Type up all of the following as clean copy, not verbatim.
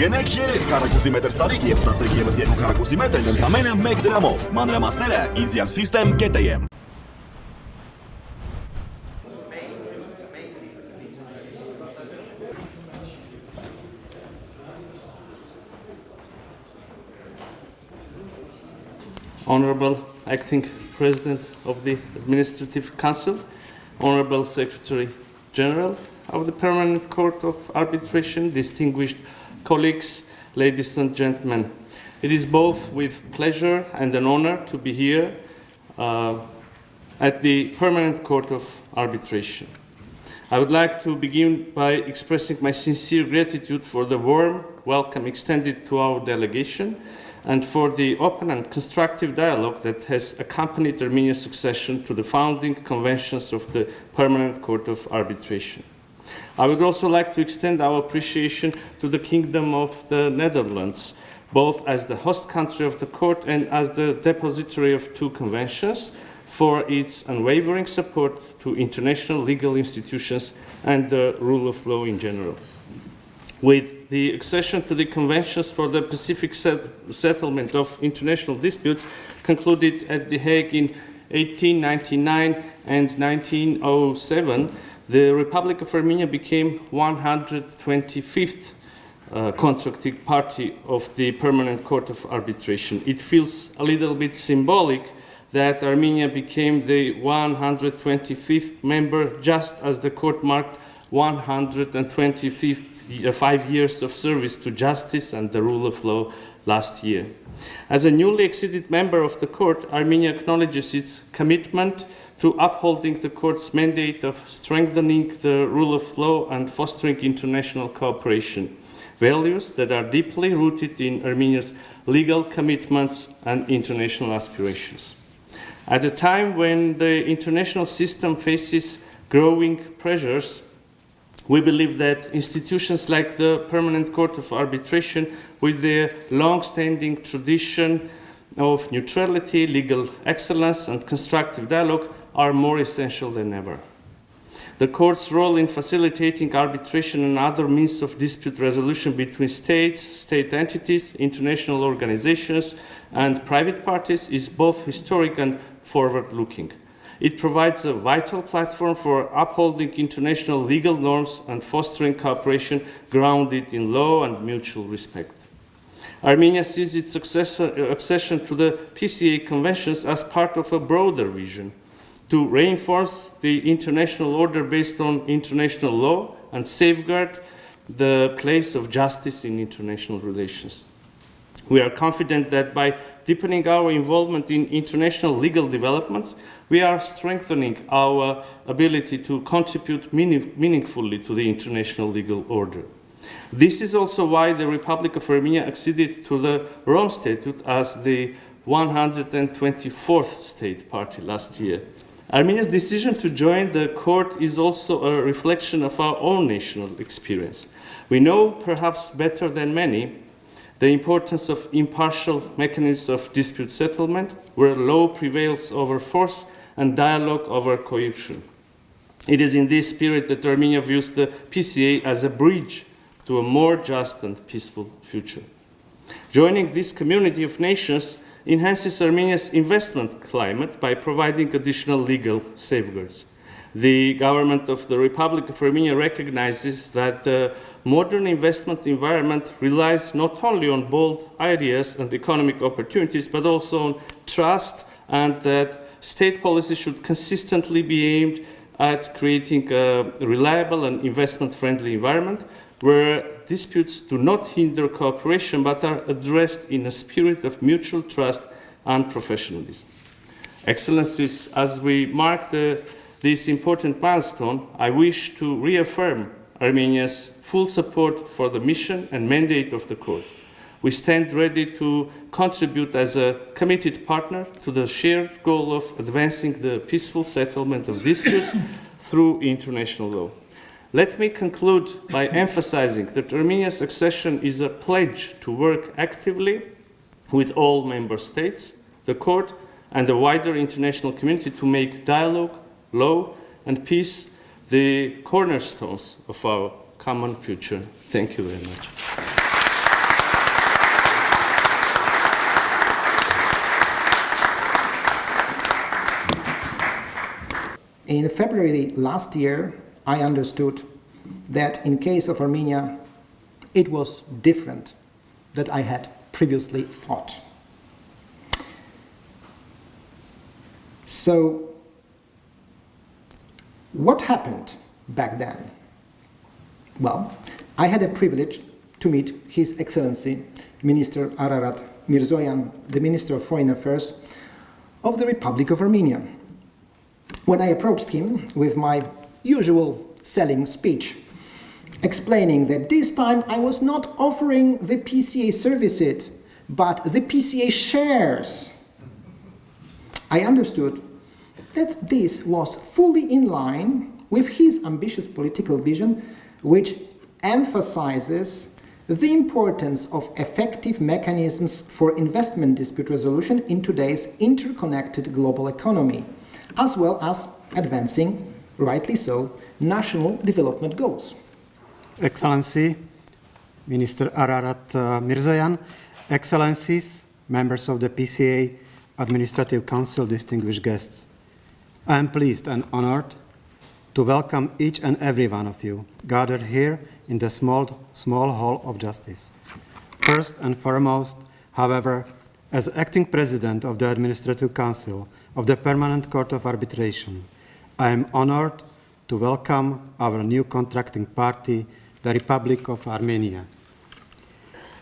Գնեք 3 քառակուսի մետր սարիկ եւ ստացեք եւս 2 քառակուսի մետր ընդամենը 1 դրամով։ Մանրամասները idealsystem.am Honorable Acting President of the Administrative Council, Honorable Secretary General of the Permanent Court of Arbitration, distinguished colleagues, ladies and gentlemen. It is both with pleasure and an honor to be here at the Permanent Court of Arbitration. I would like to begin by expressing my sincere gratitude for the warm welcome extended to our delegation and for the open and constructive dialogue that has accompanied Armenia's succession to the founding conventions of the Permanent Court of Arbitration. I would also like to extend our appreciation to the Kingdom of the Netherlands, both as the host country of the court and as the depository of 2 conventions, for its unwavering support to international legal institutions and the rule of law in general. With the accession to the conventions for the Pacific settlement of international disputes concluded at The Hague in 1899 and 1907, the Republic of Armenia became 125th contracting party of the Permanent Court of Arbitration. It feels a little bit symbolic that Armenia became the 125th member just as the court marked 125 years of service to justice and the rule of law last year. As a newly acceded member of the court, Armenia acknowledges its commitment to upholding the court's mandate of strengthening the rule of law and fostering international cooperation, values that are deeply rooted in Armenia's legal commitments and international aspirations. At a time when the international system faces growing pressures, we believe that institutions like the Permanent Court of Arbitration, with their long-standing tradition of neutrality, legal excellence, and constructive dialogue, are more essential than ever. The court's role in facilitating arbitration and other means of dispute resolution between states, state entities, international organizations, and private parties is both historic and forward-looking. It provides a vital platform for upholding international legal norms and fostering cooperation grounded in law and mutual respect. Armenia sees its accession to the PCA conventions as part of a broader vision to reinforce the international order based on international law and safeguard the place of justice in international relations. We are confident that by deepening our involvement in international legal developments, we are strengthening our ability to contribute meaningfully to the international legal order. This is also why the Republic of Armenia acceded to the Rome Statute as the 124th state party last year. Armenia's decision to join the court is also a reflection of our own national experience. We know, perhaps better than many, the importance of impartial mechanisms of dispute settlement, where law prevails over force and dialogue over coercion. It is in this spirit that Armenia views the PCA as a bridge to a more just and peaceful future. Joining this community of nations enhances Armenia's investment climate by providing additional legal safeguards. The government of the Republic of Armenia recognizes that the modern investment environment relies not only on bold ideas and economic opportunities, but also on trust, and that state policy should consistently be aimed at creating a reliable and investment-friendly environment where disputes do not hinder cooperation but are addressed in a spirit of mutual trust and professionalism. Excellencies, as we mark this important milestone, I wish to reaffirm Armenia's full support for the mission and mandate of the court. We stand ready to contribute as a committed partner to the shared goal of advancing the peaceful settlement of disputes through international law. Let me conclude by emphasizing that Armenia's accession is a pledge to work actively with all member states, the court, and the wider international community to make dialogue, law, and peace the cornerstones of our common future. Thank you very much. In February last year, I understood that in case of Armenia, it was different than I had previously thought. So, what happened back then? Well, I had a privilege to meet His Excellency Minister Ararad Mիրզոյանի, the Minister of Foreign Affairs of the Republic of Armenia. When I approached him with my usual selling speech, explaining that this time I was not offering the PCA services, but the PCA shares, I understood that this was fully in line with his ambitious political vision, which emphasizes the importance of effective mechanisms for investment dispute resolution in today's interconnected global economy, as well as advancing, rightly so, national development goals. Excellency, Minister Ararat Mիրզոյանի, Excellencies, members of the PCA Administrative Council, distinguished guests, I am pleased and honored to welcome each and every one of you gathered here in the small hall of justice. First and foremost, however, as acting president of the Administrative Council of the Permanent Court of Arbitration, I am honored to welcome our new contracting party, the Republic of Armenia.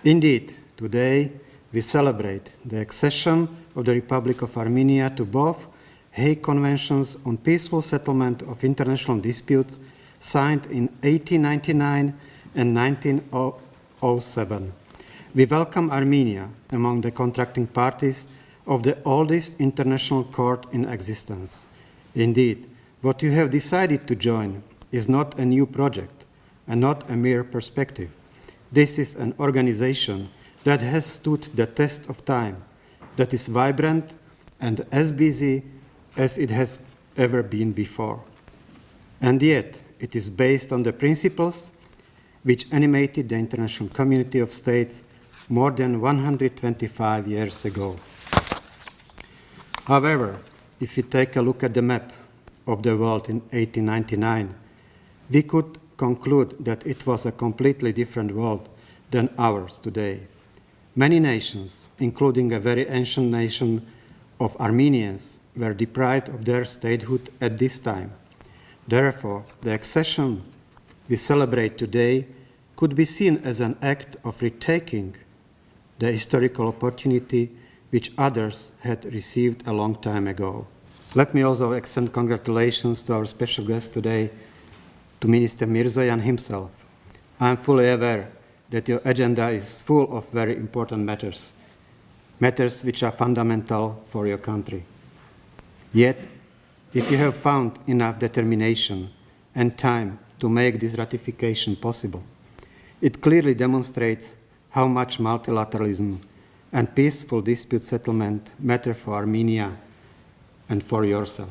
Indeed, today we celebrate the accession of the Republic of Armenia to both Hague Conventions on Peaceful Settlement of International Disputes signed in 1899 and 1907. We welcome Armenia among the contracting parties of the oldest international court in existence. Indeed, what you have decided to join is not a new project and not a mere perspective. This is an organization that has stood the test of time, that is vibrant and as busy as it has ever been before. And yet, it is based on the principles which animated the international community of states more than 125 years ago. However, if we take a look at the map of the world in 1899, we could conclude that it was a completely different world than ours today. Many nations, including a very ancient nation of Armenians, were deprived of their statehood at this time. Therefore, the accession we celebrate today could be seen as an act of retaking the historical opportunity which others had received a long time ago. Let me also extend congratulations to our special guest today, to Minister Mիրզոյանի himself. I am fully aware that your agenda is full of very important matters which are fundamental for your country. Yet, if you have found enough determination and time to make this ratification possible, it clearly demonstrates how much multilateralism and peaceful dispute settlement matter for Armenia and for yourself.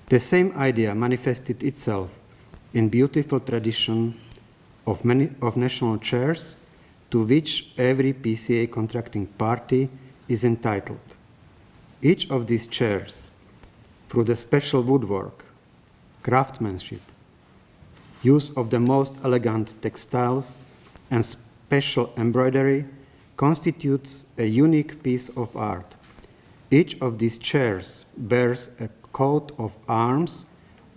The same idea manifested itself in beautiful tradition of national chairs to which every PCA contracting party is entitled. Each of these chairs, through the special woodwork, craftsmanship, use of the most elegant textiles, and special embroidery, constitutes a unique piece of art. Each of these chairs bears a coat of arms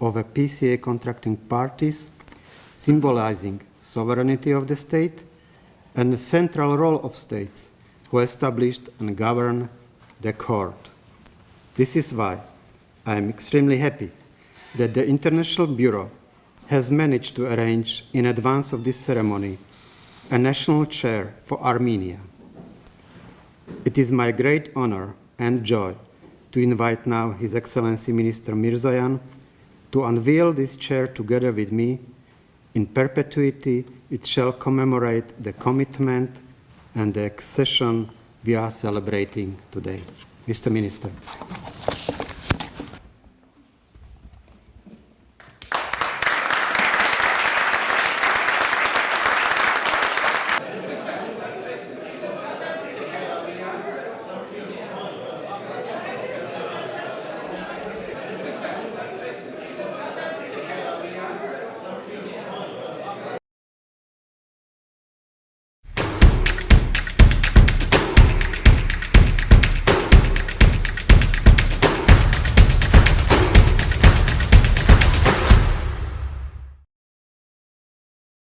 of a PCA contracting parties, symbolizing sovereignty of the state and the central role of states who established and govern the court. This is why I am extremely happy that the International Bureau has managed to arrange in advance of this ceremony a national chair for Armenia. It is my great honor and joy to invite now His Excellency Minister Mիրզոյանի to unveil this chair together with me. In perpetuity, it shall commemorate the commitment and the accession we are celebrating today. Mr. Minister.